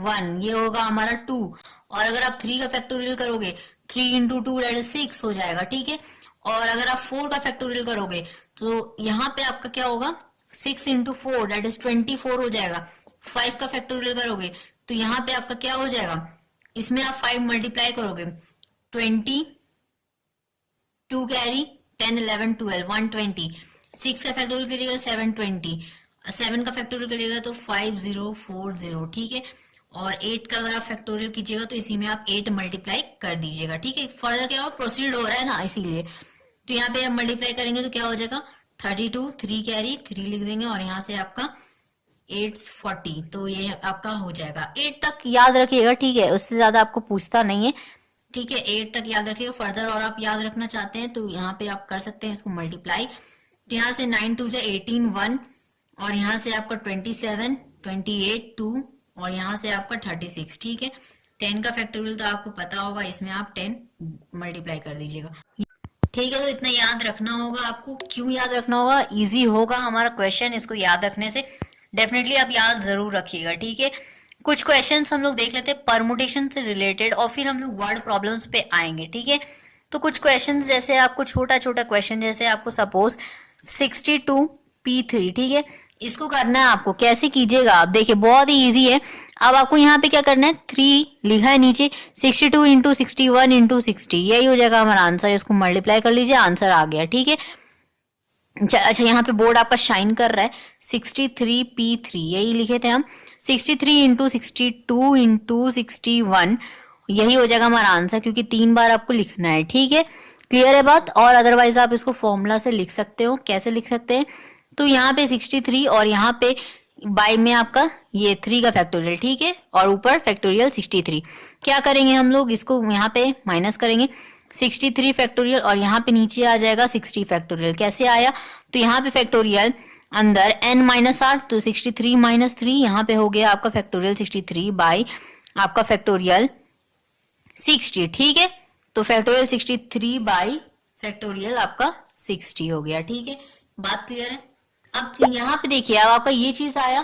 Speaker 1: 1 ये होगा हमारा 2, और अगर आप 3 का फैक्टोरियल करोगे 3 इंटू 2 दैट इज 6 हो जाएगा, ठीक है। और अगर आप 4 का फैक्टोरियल करोगे तो यहाँ पे आपका क्या होगा 6 इंटू 4 दैट इज 24 हो जाएगा। 5 का फैक्टोरियल करोगे तो यहाँ पे आपका क्या हो जाएगा, इसमें आप 5 मल्टीप्लाई करोगे, 20, 2 कैरी, 10, 11, 12, 120। 6 का फैक्टोरियल करिएगा 720, 7 का फैक्टोरियल करिएगा तो 5040, ठीक है। और 8 का अगर आप फैक्टोरियल कीजिएगा तो इसी में आप 8 मल्टीप्लाई कर दीजिएगा, ठीक है। फर्दर क्या होगा, प्रोसीड हो रहा है ना, इसीलिए तो यहाँ पे आप मल्टीप्लाई करेंगे तो क्या हो जाएगा, 32, 3 कैरी, 3 लिख देंगे और यहाँ से आपका 840, तो ये आपका हो जाएगा। 8 तक याद रखिएगा, ठीक है, उससे ज्यादा आपको पूछता नहीं है, ठीक है। 8 तक याद रखिएगा। फर्दर और आप याद रखना चाहते हैं तो यहाँ पे आप कर सकते हैं इसको मल्टीप्लाई। तो यहाँ से 9 2 जा 18, 1, और यहाँ से आपका 27, 28, 2, और यहाँ से आपका 36, ठीक है। 10 का फैक्टोरियल तो आपको पता होगा, इसमें आप 10 मल्टीप्लाई कर दीजिएगा, ठीक है। तो इतना याद रखना होगा आपको। क्यों याद रखना होगा, इजी होगा हमारा क्वेश्चन, इसको याद रखने से डेफिनेटली आप याद जरूर रखिएगा, ठीक है। कुछ क्वेश्चंस हम लोग देख लेते हैं परमुटेशन से रिलेटेड और फिर हम लोग वर्ड प्रॉब्लम्स पे आएंगे, ठीक है। तो कुछ क्वेश्चंस जैसे आपको छोटा छोटा क्वेश्चन, जैसे आपको सपोज 62p3, ठीक है, इसको करना है आपको। कैसे कीजिएगा आप देखिए, बहुत ही इजी है। अब आपको यहाँ पे क्या करना है, 3 लिखा है नीचे, 62 इंटू 61 इंटू 60, यही हो जाएगा हमारा आंसर। इसको मल्टीप्लाई कर लीजिए, आंसर आ गया, ठीक है। अच्छा, यहाँ पे बोर्ड आपका शाइन कर रहा है, 63p3 यही लिखे थे हम, 63 इंटू 62 इंटू 61, यही हो जाएगा हमारा आंसर, क्योंकि 3 बार आपको लिखना है, ठीक है। क्लियर है बात। और अदरवाइज आप इसको फॉर्मूला से लिख सकते हो। कैसे लिख सकते हैं, तो यहाँ पे 63 और यहाँ पे बाय में आपका ये 3 का फैक्टोरियल, ठीक है, और ऊपर फैक्टोरियल 63। क्या करेंगे हम लोग, इसको यहाँ पे माइनस करेंगे, 63 फैक्टोरियल और यहाँ पे नीचे आ जाएगा 60 फैक्टोरियल। कैसे आया, तो यहाँ पे फैक्टोरियल अंदर n माइनस 8, तो 63 माइनस 3, यहाँ पे हो गया आपका फैक्टोरियल 63 बाई आपका फैक्टोरियल 60, ठीक है। तो फैक्टोरियल 63 बाई फैक्टोरियल आपका 60 हो गया, ठीक है। बात क्लियर है। अब यहाँ पे देखिए, अब आपका ये चीज आया,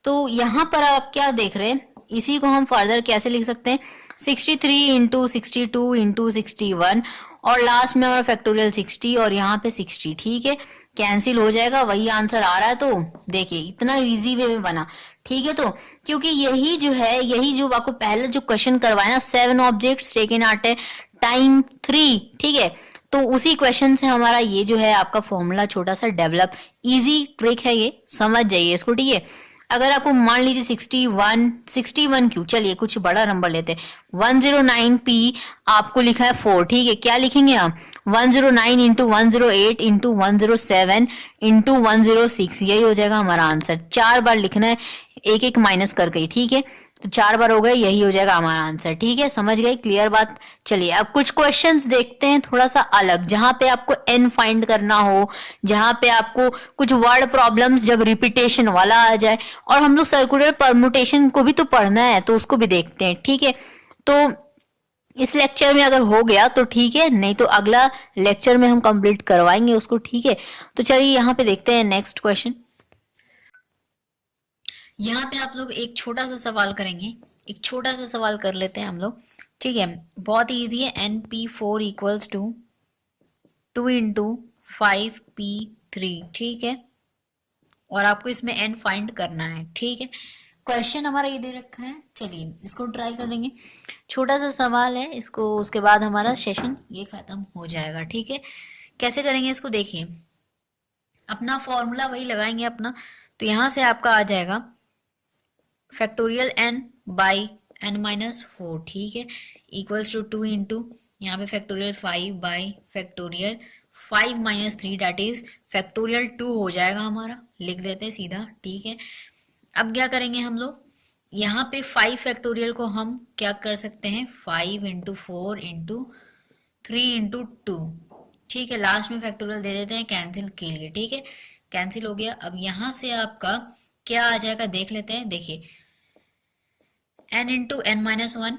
Speaker 1: तो यहाँ पर आप क्या देख रहे हैं, इसी को हम फर्दर कैसे लिख सकते हैं, 63 इंटू 62 इंटू 61 और लास्ट में हमारा फैक्टोरियल 60 और यहाँ पे 60, ठीक है। कैंसिल हो जाएगा, वही आंसर आ रहा है। तो देखिए इतना इजी वे में बना, ठीक है। तो क्योंकि यही जो है, यही जो आपको पहले जो क्वेश्चन करवाया ना, 7 objects taken at a time 3, ठीक है, तो उसी क्वेश्चन से हमारा ये जो है आपका फॉर्मूला छोटा सा डेवलप, इजी ट्रिक है ये, समझ जाइए इसको, ठीक है। अगर आपको मान लीजिए 61 क्यों, चलिए कुछ बड़ा नंबर लेते हैं, 109p आपको लिखा है 4, ठीक है। क्या लिखेंगे आप, 109 इंटू 108 इंटू 107 इंटू 106, यही हो जाएगा हमारा आंसर। 4 बार लिखना है, एक एक माइनस कर गई, ठीक है, तो 4 बार हो गए, यही हो जाएगा हमारा आंसर, ठीक है। समझ गए, क्लियर बात। चलिए अब कुछ क्वेश्चंस देखते हैं थोड़ा सा अलग, जहां पे आपको n फाइंड करना हो, जहां पे आपको कुछ वर्ड प्रॉब्लम्स जब रिपीटेशन वाला आ जाए, और हम लोग सर्कुलर परमुटेशन को भी तो पढ़ना है, तो उसको भी देखते हैं, ठीक है। तो इस लेक्चर में अगर हो गया तो ठीक है, नहीं तो अगला लेक्चर में हम कंप्लीट करवाएंगे उसको, ठीक है। तो चलिए यहाँ पे देखते हैं नेक्स्ट क्वेश्चन। यहाँ पे आप लोग एक छोटा सा सवाल करेंगे, एक छोटा सा सवाल कर लेते हैं हम लोग, ठीक है। बहुत ही ईजी है, NP4 equals to 2 into 5P3, ठीक है, और आपको इसमें n फाइंड करना है, ठीक है। क्वेश्चन हमारा ये दे रखा है, चलिए इसको ट्राई कर लेंगे। छोटा सा सवाल है, इसको उसके बाद हमारा सेशन ये खत्म हो जाएगा, ठीक है। कैसे करेंगे इसको देखिए, अपना फॉर्मूला वही लगाएंगे अपना, तो यहां से आपका आ जाएगा factorial n by n minus 4, ठीक है, इक्वल्स टू 2 इंटू यहाँ पे factorial 5 by factorial 5 minus 3 that is factorial 2 हो जाएगा हमारा, लिख देते हैं सीधा, ठीक है। अब क्या करेंगे हम लोग, यहाँ पे 5 फैक्टोरियल को हम क्या कर सकते हैं, 5 इंटू 4 इंटू 3 इंटू 2, ठीक है। लास्ट में फैक्टोरियल दे देते हैं कैंसिल के लिए, ठीक है, कैंसिल हो गया। अब यहाँ से आपका क्या आ जाएगा देख लेते हैं, देखिए n इंटू n माइनस 1,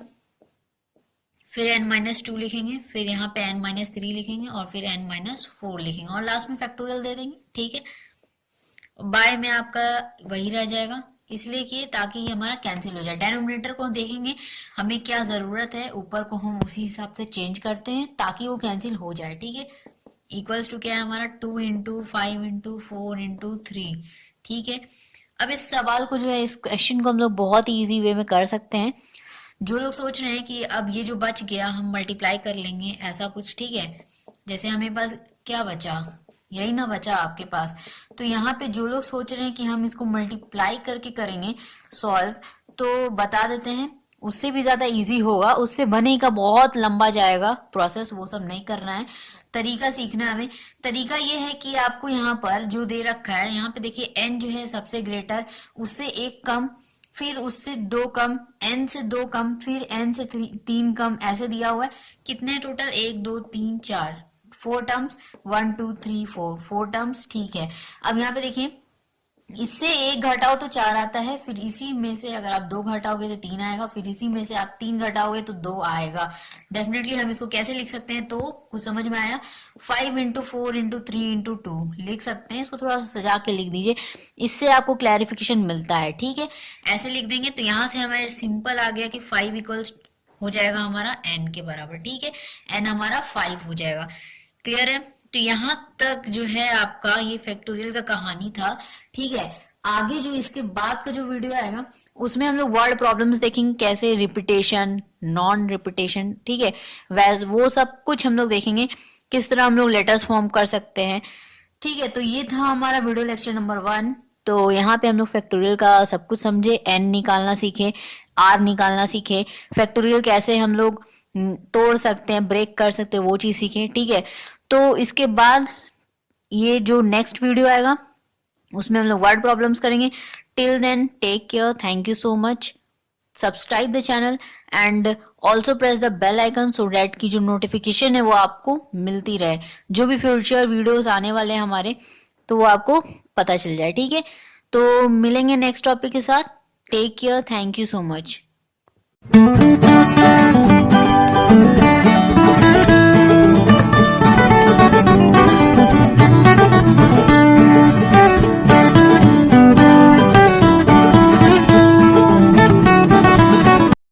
Speaker 1: फिर n माइनस 2 लिखेंगे, फिर यहाँ पे n माइनस 3 लिखेंगे और फिर n माइनस 4 लिखेंगे और लास्ट में फैक्टोरियल दे देंगे, ठीक है। बाय में आपका वही रह जाएगा, इसलिए कि ताकि ये हमारा कैंसिल हो जाए। डेनोमिनेटर को देखेंगे हमें क्या जरूरत है, ऊपर को हम उसी हिसाब से चेंज करते हैं ताकि वो कैंसिल हो जाए, ठीक है। इक्वल्स टू क्या है हमारा, 2 इंटू 5 इंटू 4 इंटू 3, ठीक है, अब इस सवाल को जो है, इस क्वेश्चन को हम लोग बहुत ही ईजी वे में कर सकते हैं। जो लोग सोच रहे हैं कि अब ये जो बच गया हम मल्टीप्लाई कर लेंगे, ऐसा कुछ, ठीक है, जैसे हमें पास क्या बचा, यही ना बचा आपके पास, तो यहाँ पे जो लोग सोच रहे हैं कि हम इसको मल्टीप्लाई करके करेंगे सॉल्व, तो बता देते हैं उससे भी ज्यादा इजी होगा, उससे बनेगा बहुत लंबा जाएगा प्रोसेस, वो सब नहीं करना है, तरीका सीखना है हमें। तरीका ये है कि आपको यहाँ पर जो दे रखा है, यहाँ पे देखिए n जो है सबसे ग्रेटर, उससे एक कम, फिर उससे दो कम, n से दो कम, फिर n से तीन कम, ऐसे दिया हुआ है। कितने टोटल, एक दो तीन चार, 4 टर्म्स, 1 2 3 4, 4 टर्म्स, ठीक है। अब यहाँ पे देखिए, इससे एक घटाओ तो 4 आता है, फिर इसी में से अगर आप 2 घटाओगे तो 3 आएगा, फिर इसी में से आप 3 घटाओगे तो 2 आएगा। डेफिनेटली हम इसको कैसे लिख सकते हैं, तो कुछ समझ में आया, 5 इंटू 4 इंटू 3 इंटू 2 लिख सकते हैं। इसको थोड़ा सा सजा के लिख दीजिए, इससे आपको क्लैरिफिकेशन मिलता है, ठीक है। ऐसे लिख देंगे तो यहाँ से हमारे सिंपल आ गया कि 5 इक्वल्स हो जाएगा हमारा n के बराबर, ठीक है, n हमारा 5 हो जाएगा। क्लियर है, तो यहाँ तक जो है आपका ये फैक्टोरियल का कहानी था, ठीक है। आगे जो इसके बाद का जो वीडियो आएगा, उसमें हम लोग वर्ड प्रॉब्लम्स देखेंगे, कैसे रिपीटेशन, नॉन रिपीटेशन, ठीक है, वैस वो सब कुछ हम लोग देखेंगे, किस तरह हम लोग लेटर्स फॉर्म कर सकते हैं, ठीक है। तो ये था हमारा वीडियो लेक्चर नंबर 1। तो यहाँ पे हम लोग फैक्टोरियल का सब कुछ समझे, एन निकालना सीखे, आर निकालना सीखे, फैक्टोरियल कैसे हम लोग तोड़ सकते हैं, ब्रेक कर सकते हैं, वो चीज सीखे, ठीक है। तो इसके बाद ये जो नेक्स्ट वीडियो आएगा, उसमें हम लोग वर्ड प्रॉब्लम्स करेंगे। Till then take care, thank you so much, subscribe the channel and also press the bell icon so that की जो नोटिफिकेशन है वो आपको मिलती रहे, जो भी फ्यूचर वीडियोस आने वाले हैं हमारे, तो वो आपको पता चल जाए, ठीक है। तो मिलेंगे नेक्स्ट टॉपिक के साथ, take care, thank you so much.